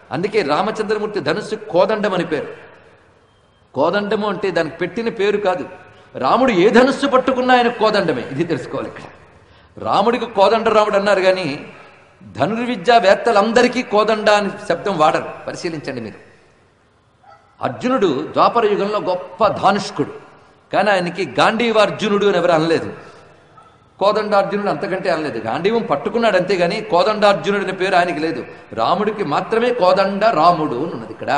అందుకే రామచంద్రమూర్తి ధనుస్సు కోదండం అని పేరు. కోదండము అంటే దానికి పెట్టిన పేరు కాదు. రాముడు ఏ ధనుస్సు పట్టుకున్నా ఆయన కోదండమే. ఇది తెలుసుకోవాలి ఇక్కడ. రాముడికి కోదండ రాముడు అన్నారు కానీ ధనుర్విద్యావేత్తలందరికీ కోదండ అని శబ్దం వాడరు. పరిశీలించండి మీరు. అర్జునుడు ద్వాపర యుగంలో గొప్ప ధానుష్కుడు, కానీ ఆయనకి గాంధీవార్జునుడు అని ఎవరు అనలేదు. కోదండార్జునుడు అంతకంటే అనలేదు. గాంధీవం పట్టుకున్నాడు అంతేగాని కోదండార్జునుడు అనే పేరు ఆయనకి లేదు. రాముడికి మాత్రమే కోదండ రాముడు అని ఉన్నది. ఇక్కడ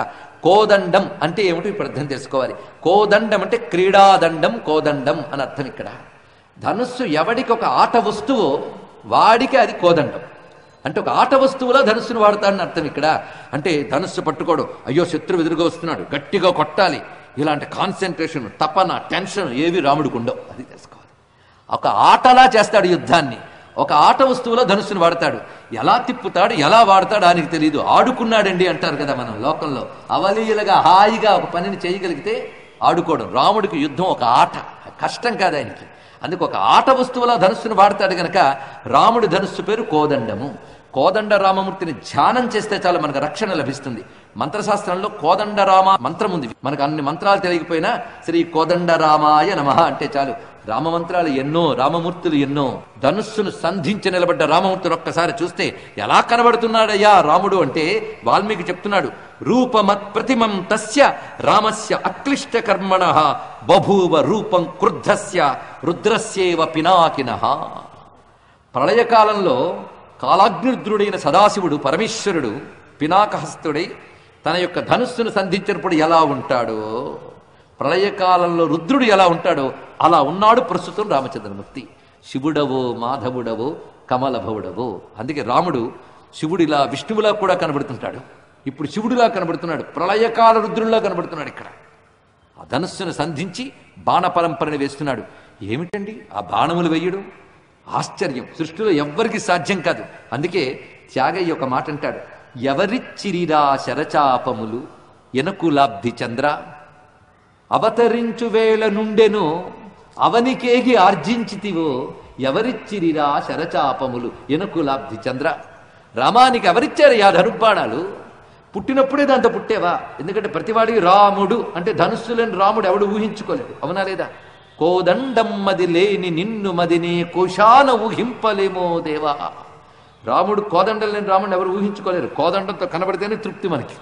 కోదండం అంటే ఏమిటో ఇప్పుడు అర్థం తెలుసుకోవాలి. కోదండం అంటే క్రీడాదండం, కోదండం అని అర్థం. ఇక్కడ ధనుస్సు ఎవడికి ఒక ఆట వస్తువో వాడికి అది కోదండం. అంటే ఒక ఆట వస్తువులో ధనుస్సును వాడతాడని అర్థం. ఇక్కడ అంటే ధనుస్సు పట్టుకోవడం, అయ్యో శత్రువు ఎదురుగా వస్తున్నాడు గట్టిగా కొట్టాలి, ఇలాంటి కాన్సన్ట్రేషన్, తపన, టెన్షన్ ఏవి రాముడికి ఉండవు. అది తెలుసుకోవాలి. ఒక ఆటలా చేస్తాడు యుద్ధాన్ని. ఒక ఆట వస్తువులో ధనుస్సును వాడతాడు. ఎలా తిప్పుతాడు, ఎలా వాడతాడు ఆయనకి తెలియదు. ఆడుకున్నాడండి అంటారు కదా మనం లోకంలో. అవలీలగా హాయిగా ఒక పనిని చేయగలిగితే ఆడుకోవడం. రాముడికి యుద్ధం ఒక ఆట, కష్టం కాదు ఆయనకి. అందుకు ఒక ఆట వస్తువులో ధనుస్సును వాడతాడు గనక రాముడి ధనుస్సు పేరు కోదండము. కోదండ రామమూర్తిని ధ్యానం చేస్తే చాలు మనకు రక్షణ లభిస్తుంది. మంత్రశాస్త్రంలో కోదండరామ మంత్రం ఉంది. మనకు అన్ని మంత్రాలు తెలియకపోయినా శ్రీ కోదండరామాయ నమః అంటే చాలు. రామమంత్రాలు ఎన్నో, రామమూర్తులు ఎన్నో. ధనుస్సును సంధించి నిలబడ్డ రామమూర్తిని ఒక్కసారి చూస్తే ఎలా కనబడుతున్నాడయ్యా రాముడు అంటే వాల్మీకి చెప్తున్నాడు, రూపమత్ ప్రతిమం తస్య రామస్య అక్లిష్ట కర్మణః బభూవ రూపం క్రుద్ధస్య రుద్రస్యేవ పినాకినః. ప్రళయకాలంలో కాలాగ్నిరుద్రుడైన సదాశివుడు పరమేశ్వరుడు పినాకహస్తుడై తన యొక్క ధనుస్సును సంధించినప్పుడు ఎలా ఉంటాడో, ప్రళయకాలంలో రుద్రుడు ఎలా ఉంటాడో అలా ఉన్నాడు ప్రస్తుతం రామచంద్రమూర్తి. శివుడవో మాధవుడవో కమలభవుడవో. అందుకే రాముడు శివుడిలా విష్ణువులా కూడా కనబడుతుంటాడు. ఇప్పుడు శివుడిలా కనబడుతున్నాడు, ప్రళయకాల రుద్రుడిలా కనబడుతున్నాడు. ఇక్కడ ఆ ధనుస్సును సంధించి బాణ పరంపరని వేస్తున్నాడు. ఏమిటండి ఆ బాణములు వేయడం? ఆశ్చర్యం. సృష్టిలో ఎవ్వరికి సాధ్యం కాదు. అందుకే త్యాగయ్య ఒక మాట అంటాడు, ఎవరిచ్చిరిరా శరచాపములు ఎనకులాబ్ధి చంద్ర, అవతరించు వేళ నుండెను అవనికేగి ఆర్జించితివో, ఎవరిచ్చిరిరా శరచాపములు ఎనకులాబ్ధి చంద్ర. రామానికి ఎవరిచ్చారయ్యా ధనుర్బాణాలు? పుట్టినప్పుడే దాంతో పుట్టేవా? ఎందుకంటే ప్రతివాడికి రాముడు అంటే ధనుస్సులేని రాముడు ఎవడు ఊహించుకోలేడు. అవునా లేదా? కోదండం మది లేని నిన్ను మదిని కోశాన ఊహింపలేమో దేవా. రాముడు కోదండం లేని రాముడిని ఎవరు ఊహించుకోలేరు. కోదండంతో కనబడితేనే తృప్తి మనకి.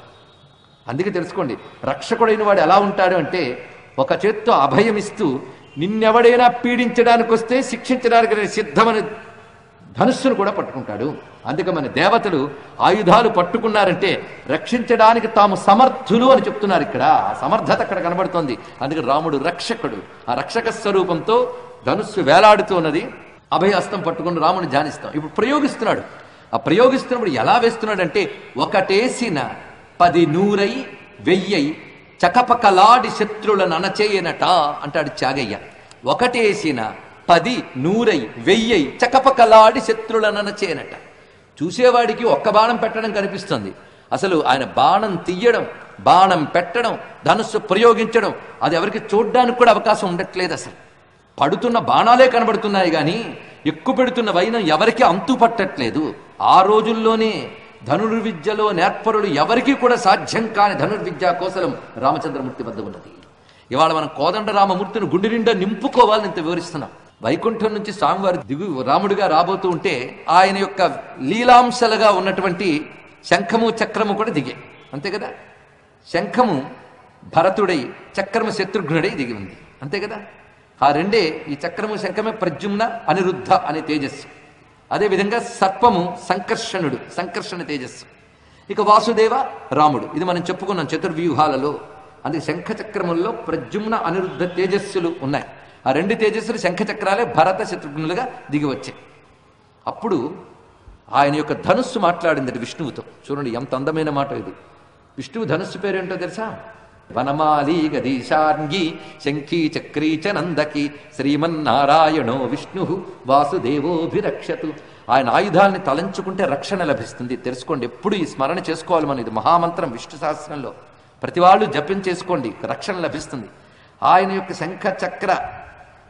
అందుకే తెలుసుకోండి, రక్షకుడైన వాడు ఎలా ఉంటాడు అంటే ఒక చేత్తో అభయమిస్తూ నిన్నెవడైనా పీడించడానికి వస్తే శిక్షించడానికి సిద్ధమని ధనుస్సును కూడా పట్టుకుంటాడు. అందుకే మన దేవతలు ఆయుధాలు పట్టుకున్నారంటే రక్షించడానికి తాము సమర్థులు అని చెప్తున్నారు. ఇక్కడ ఆ సమర్థత అక్కడ కనబడుతోంది. అందుకే రాముడు రక్షకుడు. ఆ రక్షక స్వరూపంతో ధనుస్సు వేలాడుతున్నది. అభయహస్తం పట్టుకుని రాముని ధ్యానిస్తాం. ఇప్పుడు ప్రయోగిస్తున్నాడు. ఆ ప్రయోగిస్తున్నప్పుడు ఎలా వేస్తున్నాడంటే ఒకటేసిన 10 100 1000 చకపకలాడి శత్రులను అనచేయనట అంటాడు త్యాగయ్య. ఒకటేసిన 10 100 1000 చకపకలాడి శత్రులను అనచేయనట. చూసేవాడికి ఒక్క బాణం పెట్టడం కనిపిస్తుంది. అసలు ఆయన బాణం తీయడం, బాణం పెట్టడం, ధనుస్సు ప్రయోగించడం అది ఎవరికి చూడ్డానికి కూడా అవకాశం ఉండట్లేదు. అసలు పడుతున్న బాణాలే కనబడుతున్నాయి కానీ ఎక్కువ పెడుతున్న వైనం ఎవరికి అంతు పట్టట్లేదు. ఆ రోజుల్లోనే ధనుర్విద్యలో నేర్పరులు ఎవరికీ కూడా సాధ్యం కాని ధనుర్విద్యా కౌశలం రామచంద్రమూర్తి వద్ద ఉన్నది. ఇవాళ మనం కోదండ రామమూర్తిని గుండె నిండా నింపుకోవాలని ఇంత వివరిస్తున్నాం. వైకుంఠం నుంచి స్వామివారి దిగు రాముడిగా రాబోతూ ఉంటే ఆయన యొక్క లీలాంశలుగా ఉన్నటువంటి శంఖము చక్రము కూడా దిగే. అంతే కదా? శంఖము భరతుడై, చక్రము శత్రుఘ్నుడై దిగి ఉంది. అంతే కదా? ఆ రెండే, ఈ చక్రము శంఖమే ప్రద్యుమ్న అనిరుద్ధ అనే తేజస్సు. అదేవిధంగా సర్పము సంకర్షణుడు, సంకర్షణ తేజస్సు. ఇక వాసుదేవ రాముడు, ఇది మనం చెప్పుకున్నాం చతుర్వ్యూహాలలో. అందుకే శంఖచక్రముల్లో ప్రద్యుమ్న అనిరుద్ధ తేజస్సులు ఉన్నాయి. ఆ 2 తేజస్సులు శంఖచక్రాలే భరత శత్రుఘ్నులుగా దిగి వచ్చాయి. అప్పుడు ఆయన యొక్క ధనుస్సు మాట్లాడింది విష్ణువుతో. చూడండి ఎంత అందమైన మాట ఇది. విష్ణువు ధనుస్సు పేరేంటో తెలుసా? వనమాలి గదీశార్ంగి శంఖీ చక్రీ చ నందకి శ్రీమన్నారాయణో విష్ణు వాసుదేవోభిరక్షతు. ఆయన ఆయుధాలని తలంచుకుంటే రక్షణ లభిస్తుంది. తెలుసుకోండి, ఎప్పుడు ఈ స్మరణ చేసుకోవాలి మనం. ఇది మహామంత్రం విష్ణు సహస్రంలో. ప్రతి వాళ్ళు జపం చేసుకోండి, రక్షణ లభిస్తుంది. ఆయన యొక్క శంఖ చక్ర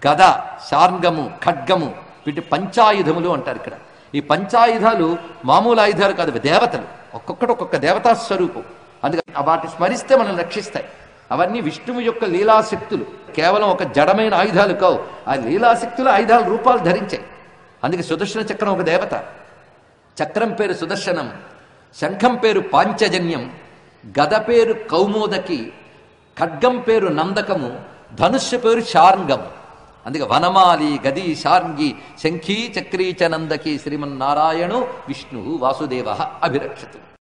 గద శార్ంగము ఖడ్గము వీటి పంచాయుధములు అంటారు. ఇక్కడ ఈ పంచాయుధాలు మామూలు ఆయుధాలు కాదు, దేవతలు. ఒక్కొక్కటి ఒక్కొక్క దేవతా స్వరూపం. అందుకని వాటిని స్మరిస్తే మనల్ని రక్షిస్తాయి. అవన్నీ విష్ణువు యొక్క లీలాశక్తులు, కేవలం ఒక జడమైన ఆయుధాలు కావు. ఆ లీలాశక్తులు ఆయుధాల రూపాలు ధరించాయి. అందుకే సుదర్శన చక్రం ఒక దేవత. చక్రం పేరు సుదర్శనం, శంఖం పేరు పాంచజన్యం, గద పేరు కౌమోదకి, ఖడ్గం పేరు నందకము, ధనుస్సు పేరు శార్ంగము. అందుకే వనమాలి గది శార్ంగి శంఖీ చక్రీ చ నందకి శ్రీమన్నారాయణో విష్ణు వాసుదేవ అభిరక్షతు.